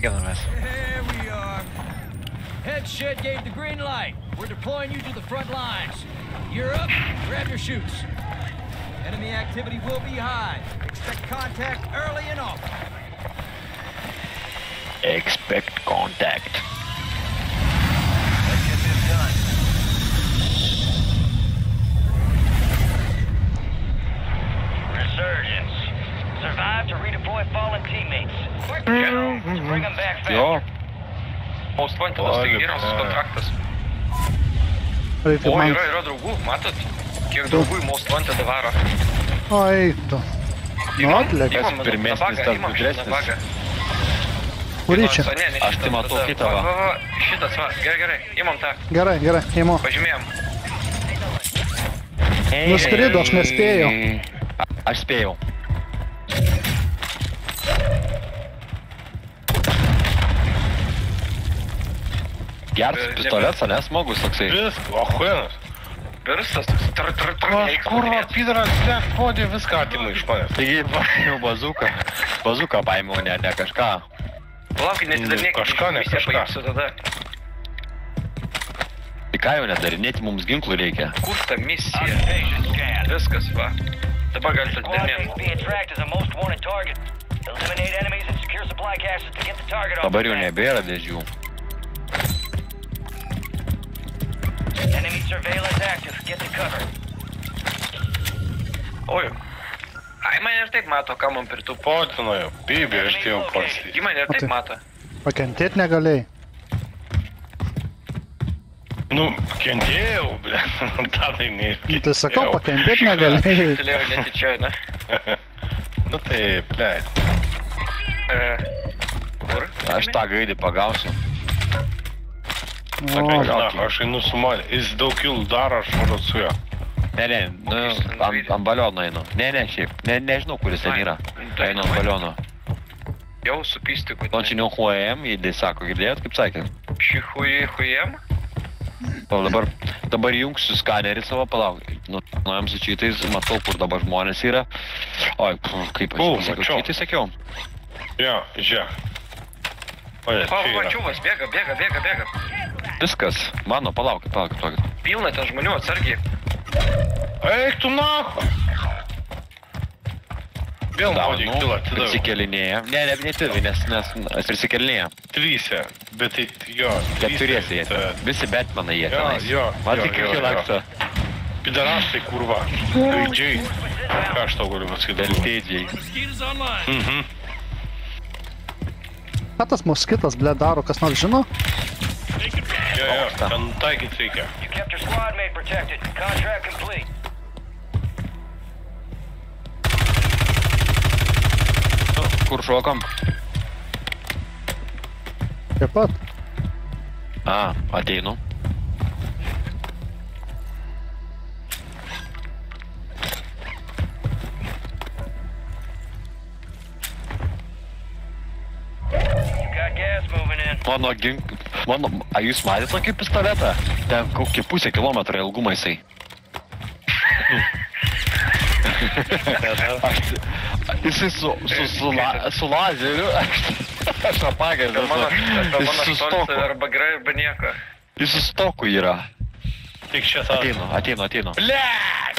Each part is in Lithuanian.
Sveikinamės. Here we are. Head shed gave the green light. We're deploying you to the front lines. You're up. Grab your chutes. Enemy activity will be high. Expect contact early and often. Expect contact. Let's get this done. Resurgence. Survive to redeploy fallen teammates. General, to bring them back faster. Jo. Most vantinas tai geriausias kontraktas. Reikia O, man... yra draugų, matot? Kiek draugų į Most Wanted varo. O, eitų. Nu, atlėkė. Pirmesnis, tas gudresnis. Kurį čia? Aš tai matau kitą va. Va, šitas va, gerai, imam tą. Gerai, imu. Pažymėjom. Nuskrido, aš nespėjau. Aš spėjau. Geras pistoletas, ane, smagus toksai. Viskas, ahuenas. Virstas toks Kurva, pidaras, podė viską atima iš manęs. Taigi, jau bazuką paėmiau, ne kažką. Palaukit, nesidarinėkit. Kažką, ne kažką. Paimsiu tada. Tai ką jau nedarinėti, mums ginklų reikia. Kur ta misija? Viskas, va. Dabar galite Squad mates atidarinėti. being tracked as a most wanted target. Eliminate enemies and secure supply caches to get the target off. Dabar jau nebėra dėžių. Enemy surveillance active. Get to cover. Oi. Ai, mane ir taip mato, ką man pritūp. Potinojo, bibė, aš tėjau pats. Ji mane ir taip mato. Pakentėt negalėjai. Nu, kentėjau, ble, tadai neįskaičiau. Tai sakau, pakentėt negalėjai. Tylėjau netyčia, ne? Nu tai, ble. Kur? Aš tą gaidį pagausiu. Aš einu su mali, jis daug kilų daro, aš varu su juo. Ne, ant baliono einu. Ne, šiaip. Nežinau, kuris ten yra. Einu ant baliono. Jau supistikų. On čia neuhuojam, jį sako, girdėjot, kaip sakė? Šihujem? O dabar jungsiu skanerį savo, palauk. Nuėjom su čytais, matau, kur dabar žmonės yra. Oi, kaip aš sakiau, čytai sakiau. Jo, žiūrėk. Oje, čia yra. Čiuvas, bėga. Viskas, mano, palaukit. Pilna ten žmonių, atsargiai. Eik tu nahu! Vėl naudį kilą atidaviau. Prisikelinėja. Ne tėvi, nes prisikelinėja. Trysia, bet tai jo. Keturiesi jie. Visi Batmanai jie tenais. Jo. Matai, kaip jie laksto. Pidarastai, kurva. Gaidžiai. Ką aš tau galiu pasakyti? Beltėdžiai. Ką tas moskitas, ble, daro, kas nors žino? Jo, ten taikyti reikia. You kept your squad mate protected. Contract complete. Kur šokam? Taip pat. Ateinu. Jūs matėt tokį pistoletą? Ten kokį pusę kilometrą ilgumą jisai. Jisai su lazeriu, aš apagęs. Mano štolis arba gerai, arba nieko. Jis su stoku yra. Tik čia tą. Ateinu. Blet!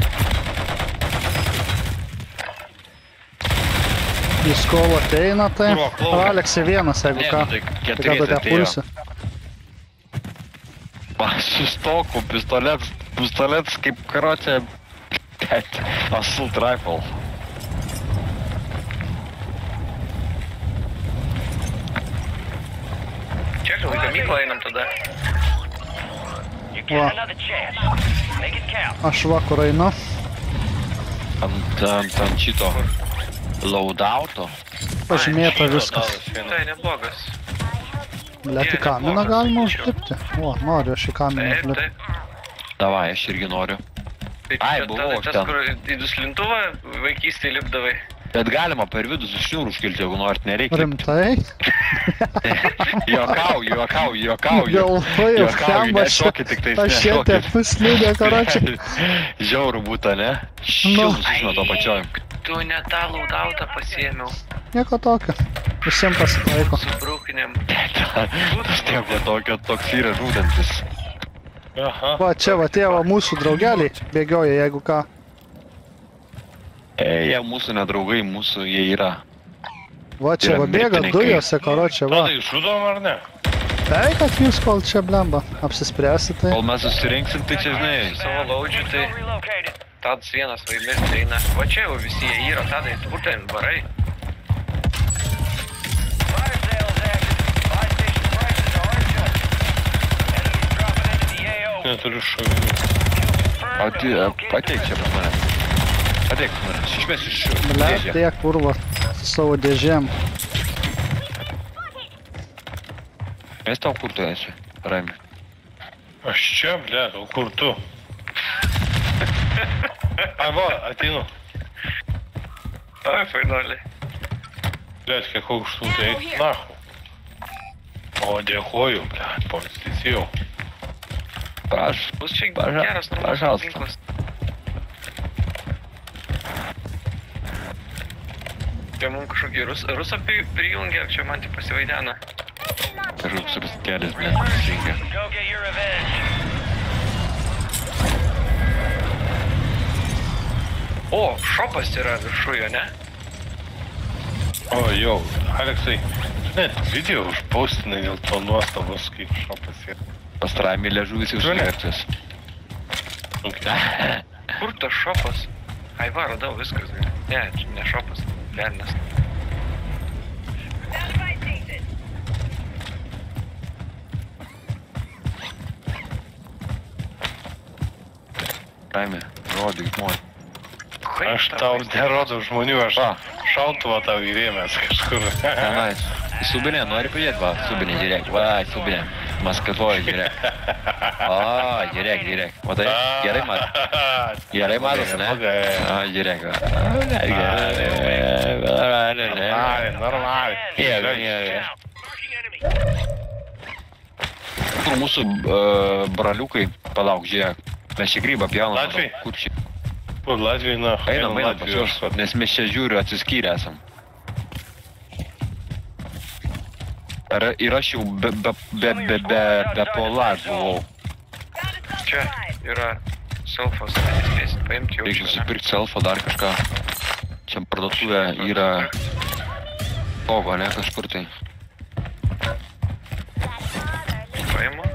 Jis kovo ateina, tai... Aleksai vienas, jeigu ką. Tai ką tu te pulsi. Su stoku, pistoletas kaip karočią... Assault rifle. Čia gal į gamyklą einam tada. Aš vakur einu. Ant šito loadouto. Pažymėta viskas. Tai neblogas. Blet, į kaminą galima užlipti. O, noriu aš į kaminą užlipti. Davai, aš irgi noriu. Ai, buvau aš ten. Tas, kur į duslintuvą vaikystėje lipdavai. Bet galima per vidus iš šniūrų užkilti, jeigu norit, nereikia. Rimtai? Juokauju. Galvoju, skamba aš šietė puslydė, karočią. Žiaurų būta, ne? Šilus išmeto pačioj. Tu ne tą laudautą pasiėmiau. Nieko tokio. Visiems pasitaiko. Su brūkinėm. Toks yra žūdantis. Aha. Va, čia va tie va mūsų draugeliai bėgioja, jeigu ką. Jie mūsų nedraugai, mūsų jie yra. Va, čia va bėga dujose, karočią, va. Tadai, žudom ar ne? Tai, kad jūs kol čia blemba apsispręsi, tai... Kol mes susirinksim, tai čia žinai. Savo laudžiu, tai Tadas vienas vaidmės eina. Va čia jau visi jie yra, Tadai, kur ten varai? Fire sales active. Buy station prices are unadjusted. Enemies dropping into the AO. Neturiu šovinių. Ateik čia pas mane. Ateik pas mane. Išmės iš Ble, dėžę. tie kurva su savo dėžėm. Mes tau kur tu esi, Raimi? Aš čia, ble, o kur tu? Ai, va, ateinu. Ai, fainoliai. Ble, kiek aukštų, tai eik nahu. O, dėkoju, ble, policijau. Bus čia geras normalus ginklas. Čia mums kažkokį rusą prijungia, čia man tik pasivaidena. Kažkoks ruskelis, blė, prisijungia. Go get your revenge. O, šopas yra viršuje, ne? O, jau, Aleksai, net video užpaustinai dėl to nuostabos, kaip šopas yra. Pas Raimi liežuvis jau suverčias. Kur tas šopas? Ai, va, radau viskas. Ne, čia ne šopas, velnes. Raimi, rodyk žmonį. Aš tau nerodau žmonių, aš šautuvą tau įrėmęs kažkur. Tenais. Subinė, nori pridėti, va, subinė, žiūrėk, va, subinė. Maskatuoju, žiūrėk. O, žiūrėk. Matai, gerai matas. Gerai matas, ne? Žiūrėk, va. Normaliai. Kur mūsų braliukai, palauk, žiūrėk. Mes čia grybą pjaunam. Latviai? Kur čia? Kur Latvijai, na, Einam pas juos, nes mes čia žiūriu atsiskyrę esam. Ir aš jau be polas buvau. Čia yra selfas, nespėsit paimti jau. Reikia susipirkti selfą, dar kažką. Čia parduotuvė yra pogo, ne, kažkur tai. Paimu.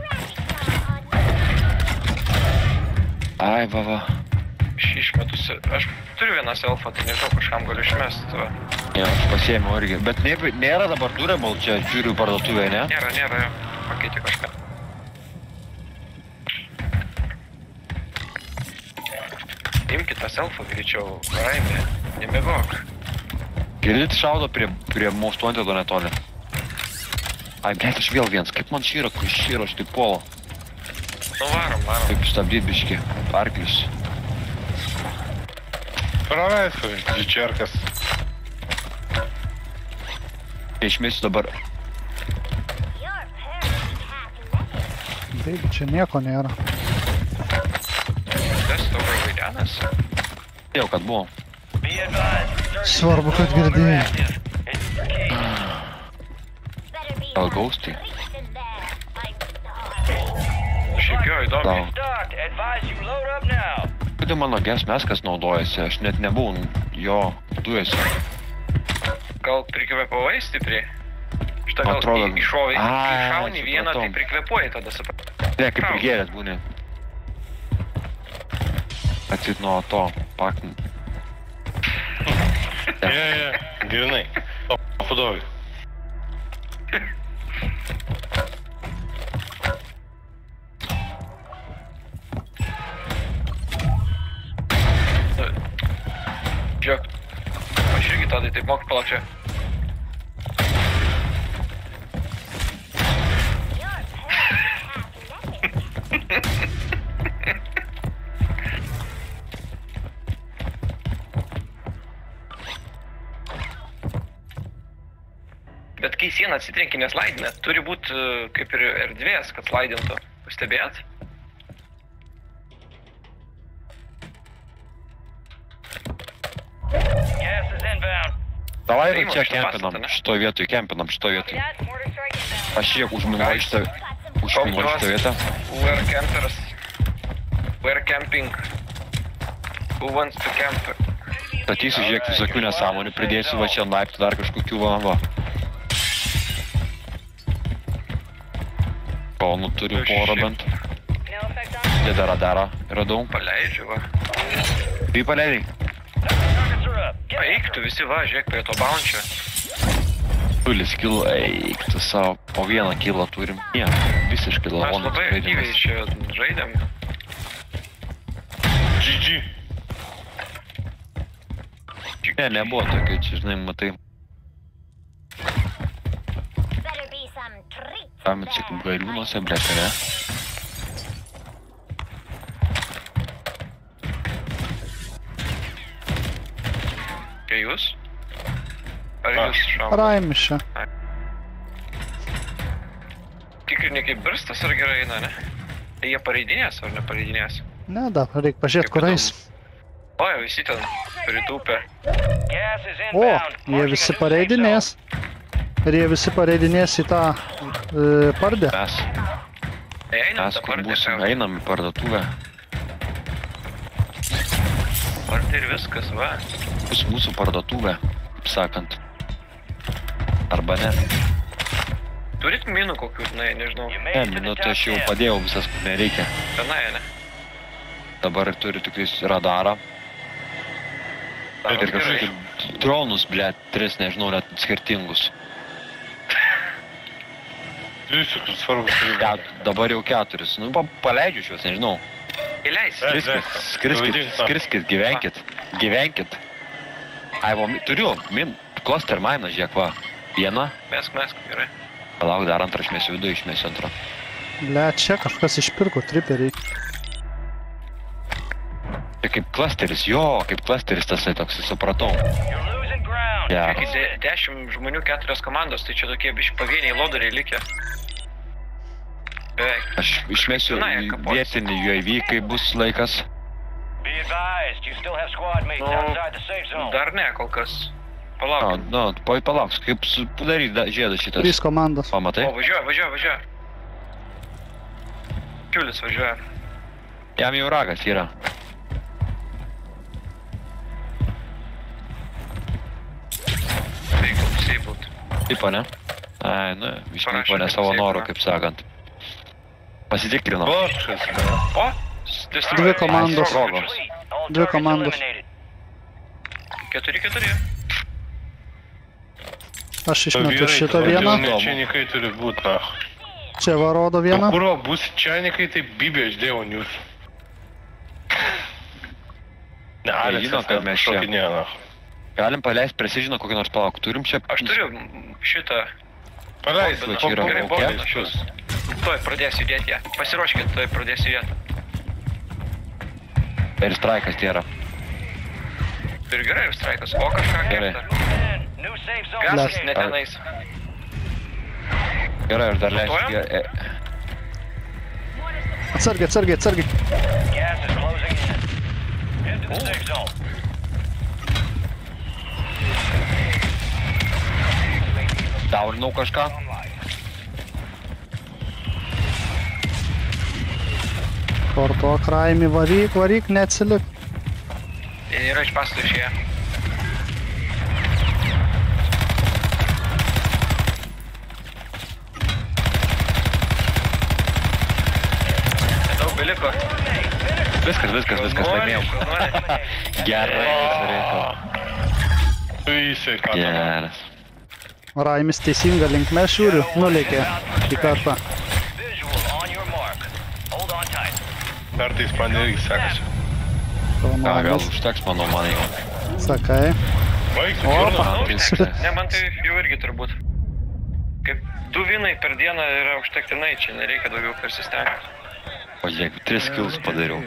Ai, va. Išmetusi. Aš turiu vieną selfą, tai nežinau, kažkam galiu išmesti. Jo, aš pasiėmiau irgi. Bet nėra dabar durable čia, žiūriu parduotuvėje, ne? Nėra, jo. Pakeiti kažką. Imkit tą selfą greičiau, Raimi, nemėgok. Girdit šaudo prie mūsų tuontedo netoli. Ai, bet aš vėl viens, kaip man šyra, kai šyra, aš taip polo. Nu, varom. Taip stabdyt biškį, arklius. Praleisku, džičerkas. Išmėsiu dabar. Taigi, čia nieko nėra. Tas tavo vaidenas. Jau, kad buvo. Svarbu, kad girdėjai. Gal gaustai? Šiaip jo, įdomiai. Kodėl mano gesmeskas naudojasi, aš net nebuvau jo dujasi. Gal prikvėpavai stipriai? Šitą gal Atrodo. iššovai, Ai, iššauni vieną, tai supratau. prikvėpuoji tada supratau. Ne, kaip prigėręs būni. Atsit nuo to, pakn. Je, grinai. O, padovai. Žiūrėk, aš irgi tadai taip moku palauk čia. Bet kai sieną atsitrenki neslaidina, turi būti kaip ir erdvės, kad slaidintų. Pastebėjot? inbound. Davai Priimu čia šitą kempinam, pastatą, ne? šitoj vietoj kempinam, šitoj vietoj. Aš jie užminuoju šitą vietą. Where campers? Where camping? Who wants to camp? Statysiu, žiūrėk, visokių nesąmonių, pridėsiu va čia laiptų dar kažkokių va. Kalnų turiu porą bent. Čia dar radau. Paleidžiu, va. Tai paleidai. Targets are up. Get Eik tu visi, va, žiūrėk prie to bounčio. Tulis kilo, eik tu savo, po vieną kilą turim. Ne, visiškai Mes lavonų labai aktyviai čia žaidėm. GG. Ne, nebuvo tokio, čia žinai, matai. Tam čia kaip gariūnuose, blėt, ne? Kai jūs? Ar jūs šaudot? Raimis čia. Tikrinė kaip birstas ar gerai eina, ne? Tai jie pareidinės ar nepareidinės? Ne, dar reikia pažiūrėti, kur eis. O, jau visi ten pritūpė. gas is O, inbound. jie visi pareidinės. Ir jie visi pareidinės į tą pardę. Einam Mes kur dabar būsim, tiesiog. einam į parduotuvę. Ar tai ir viskas, va. Bus mūsų parduotuvė, kaip sakant. Arba ne. Turit minų kokių, nežinau. You Ne, made it to the minutę top aš jau 10. padėjau visas, kur nereikia. Tenai, ne? Dabar turiu tik radarą. Ir kažkokius dronus, blėt, 3, nežinau, net skirtingus. Visiškai svarbus. Dabar jau 4. Nu, paleidžiu šios, nežinau. Įleis. Skriskit, gyvenkit. Ai, va, turiu, cluster miną, žiūrėk, va. Vieną. Mesk, gerai. Palauk, dar antrą išmėsiu vidų, išmėsiu antrą. Ble, čia kažkas išpirko triperiai. Tai kaip clusteris, kaip clusteris tasai toks, supratau. You're losing ground. Ja. Get it. 10 žmonių, 4 komandos, tai čia tokie biški pavieniai lodariai likę. Beveik. Aš išmėsiu Tenai, kapotis. vietinį UAV, kai bus laikas. Be advised, you still have squad mates Nu, outside the safe zone. dar ne, kol kas. Na, Palauk. palauks, kaip padarys žiedą 3 šitas. komandos. Pamatai? O, važiuoja. Kiulis važiuoja. Jam jau ragas yra. Veikau, seibult. Taip, ne? Ai, nu, išnyko Parašė, ne kad savo taip, norų, ne? kaip sakant. Pasitikrino. Boršas, ne? O, Dvi komandos. Progos. Complete. All Dvi targets komandos. eliminated. 4. Aš išmetu šitą vieną. Čianikai turi būti, na. Čia va rodo vieną. Kuro bus čianikai, tai bibė aš dėjau jūs. Ne, žino, kad mes čia. šokinė, na. Galim paleisti precisioną kokį nors palauk. Turim čia... Aš turiu šitą. Paleis, Va, čia yra Gerai, lauke. bombiną šios. Tuoj pradės judėti ją. Pasiruoškit, tuoj pradės judėti. Ir straikas tai yra. Ir gerai, ir straikas. O kažką Gerai. kerta. And new safe zone Gasas located. netenais. Gerai, aš dar Matuojam? leisiu. Atsargiai. Gas is closing in. Head to the safe zone. Daurinau kažką. Kortok Raimi, varyk, neatsilik. Jie yra iš pasto išėję. Nedaug beliko. Viskas, laimėjom. Gerai, surinko. Jisai, ką tam. Geras. Raimis teisinga linkme žiūriu, nulėkė į kartą. Visual on your mark. Hold on tight. Kartais man irgi sekasi. Ką, gal Kaunogas, užteks, manau, man jau. sakai. Baigsiu, Opa. pirmas. Ne, man tai jau irgi turbūt. Kaip 2 vinai per dieną yra užtektinai, čia nereikia daugiau persistengti. O jeigu 3 kills padariau.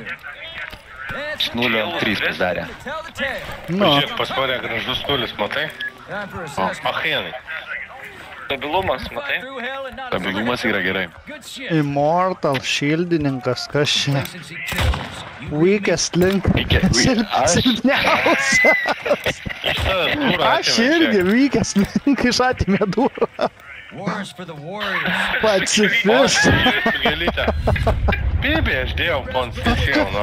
0-3 padarė. Tell the tale. Nu, Žiūrėk, pas mane gražus nulis, matai? Time for O, assessment. achienai. Stabilumas, matai? Through hell and not a Stabilumas yra gerai. good shit. Immortal šildininkas, kas čia? Complacency kills. You Weakest link. Aš Silpniausia. Iš tavęs durą Aš irgi weakest link iš atimė durą. wars for the warriors. Pacifist. Gėlytę. Bibė, aš dėjau pons, išėjau, nu,